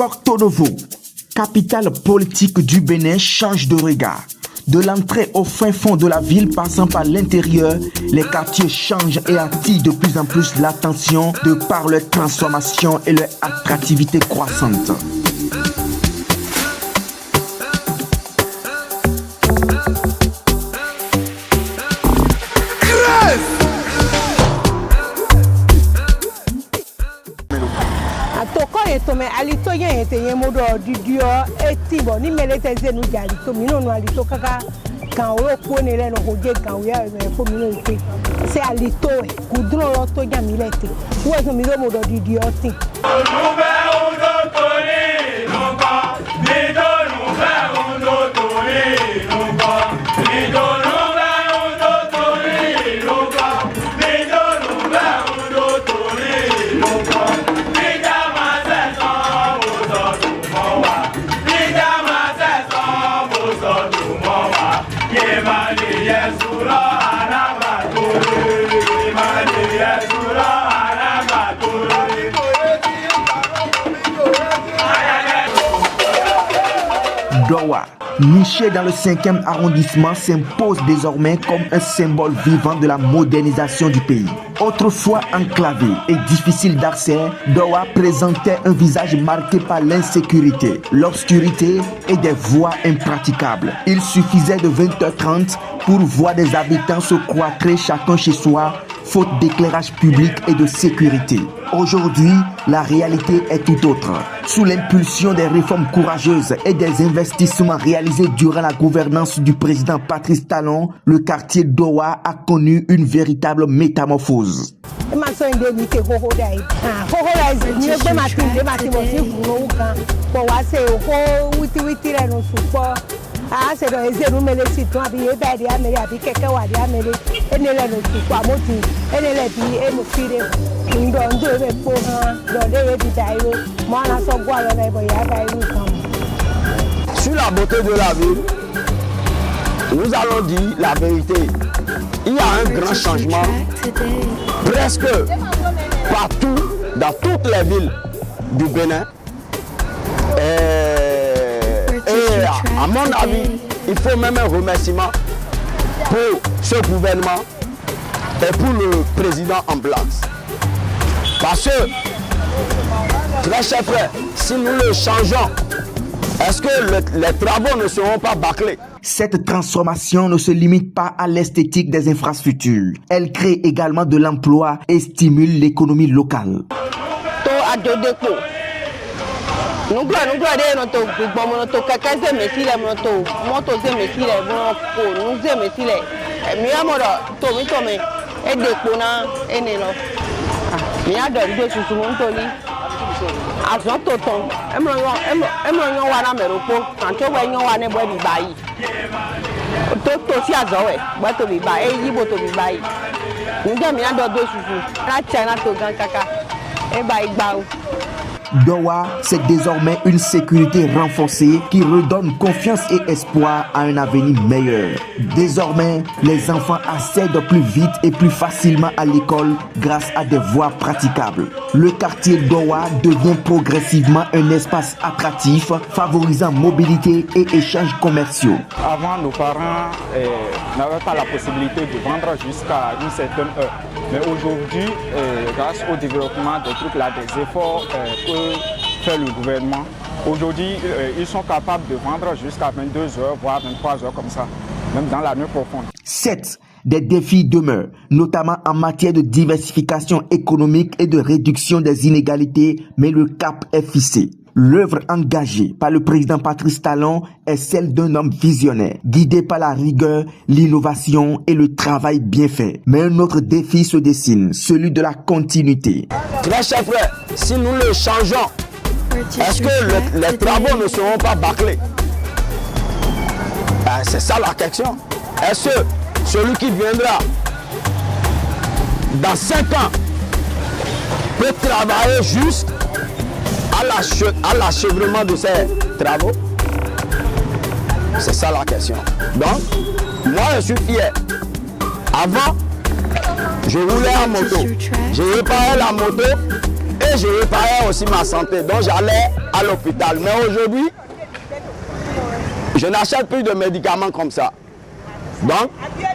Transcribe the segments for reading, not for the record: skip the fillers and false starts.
Porto Novo, capitale politique du Bénin, change de regard. De l'entrée au fin fond de la ville, passant par l'intérieur, les quartiers changent et attirent de plus en plus l'attention de par leur transformation et leur attractivité croissante. Tome alito yen ete yen modo didio etibo ni melete zenu jali to mino no alito kaka kan o ko ne le no hoje kan ya ko mino ite se alito kudro lo to jan milete wo so mino modo didio tin Dowa, niché dans le 5e arrondissement, s'impose désormais comme un symbole vivant de la modernisation du pays. Autrefois enclavé et difficile d'accès, Dowa présentait un visage marqué par l'insécurité, l'obscurité et des voies impraticables. Il suffisait de 20h30 pour voir des habitants se cloîtrer chacun chez soi, faute d'éclairage public et de sécurité. Aujourd'hui, la réalité est tout autre. Sous l'impulsion des réformes courageuses et des investissements réalisés durant la gouvernance du président Patrice Talon, le quartier Dowa a connu une véritable métamorphose. Se do ezenu mele situ abi eba dia mele abi keke wa dia mele enele no tu kwa moti enele bi eno fire ndo ebe po han do de bi dairo mo na so gwa lo na ibo ya dairo kan. Sur la beauté de la ville, nous allons dire la vérité. Il y a un grand changement presque partout dans toutes les villes du Bénin. Et à mon avis, il faut même un remerciement pour ce gouvernement et pour le président en place. Parce que, très chers frères, si nous le changeons, est-ce que les travaux ne seront pas bâclés? Cette transformation ne se limite pas à l'esthétique des infrastructures. Elle crée également de l'emploi et stimule l'économie locale. Nous avons to kaka ze mesile moto moto ze mesile ko nous ze mesile mi amoro to mi to me e de ko na ene lo mi ado ndo susu mo ntoli azon to ton emro yon wa na meropo kan to we yon wa ne bo bi bayi to si azon we bo to bi bayi e yibo to bi bayi nga mi ado do susu na china to gan kaka e bayi gba o. Dowa, c'est désormais une sécurité renforcée qui redonne confiance et espoir à un avenir meilleur. Désormais, les enfants accèdent plus vite et plus facilement à l'école grâce à des voies praticables. Le quartier Dowa devient progressivement un espace attractif, favorisant mobilité et échanges commerciaux. Avant, nos parents n'avaient pas la possibilité de vendre jusqu'à une certaine heure. Mais aujourd'hui, grâce au développement des trucs là, des efforts que fait le gouvernement, aujourd'hui, ils sont capables de vendre jusqu'à 22h, voire 23h comme ça, même dans la nuit profonde. 7. Des défis demeurent, notamment en matière de diversification économique et de réduction des inégalités, mais le cap est fixé. L'œuvre engagée par le président Patrice Talon est celle d'un homme visionnaire, guidé par la rigueur, l'innovation et le travail bien fait. Mais un autre défi se dessine, celui de la continuité. Très chers frères, si nous le changeons, est-ce que les travaux ne seront pas bâclés? C'est ça la question. Est-ce que celui qui viendra dans 5 ans peut travailler juste à l'achèvement de ces travaux? C'est ça la question. Donc, moi je suis fier. Avant, je roulais en moto. Je réparais la moto Et je réparais aussi ma santé. Donc j'allais à l'hôpital. Mais aujourd'hui, je n'achète plus de médicaments comme ça. Donc,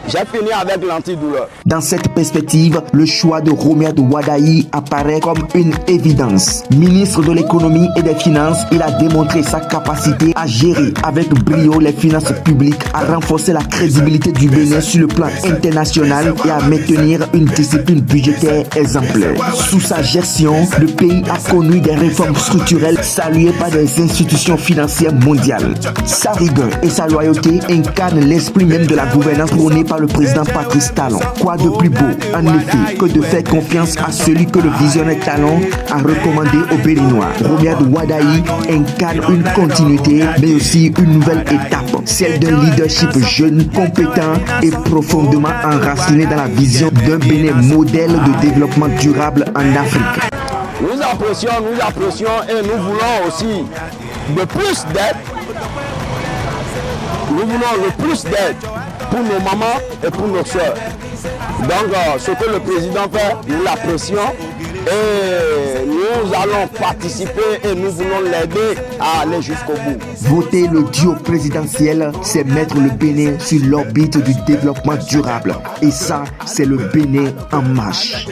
j'ai fini avec l'antidouleur. Dans cette perspective, le choix de Romuald Wadayi apparaît comme une évidence. Ministre de l'économie et des finances, il a démontré sa capacité à gérer avec brio les finances publiques, à renforcer la crédibilité du Bénin sur le plan international et à maintenir une discipline budgétaire exemplaire. Sous sa gestion, le pays a connu des réformes structurelles saluées par des institutions financières mondiales. Sa rigueur et sa loyauté incarnent l'esprit même de la gouvernance prônée par le président Patrice Talon. Quoi de plus beau, en effet, que de faire confiance à celui que le visionnaire Talon a recommandé aux Béninois. Romuald Wadayi incarne une continuité, mais aussi une nouvelle étape, celle d'un leadership jeune, compétent et profondément enraciné dans la vision d'un Bénin modèle de développement durable en Afrique. Nous apprécions et nous voulons aussi de plus d'aide. Nous voulons le plus d'aide pour nos mamans et pour nos soeurs. Donc, ce que le président fait, nous l'apprécions et nous allons participer et nous voulons l'aider à aller jusqu'au bout. Voter le duo présidentiel, c'est mettre le Bénin sur l'orbite du développement durable. Et ça, c'est le Bénin en marche.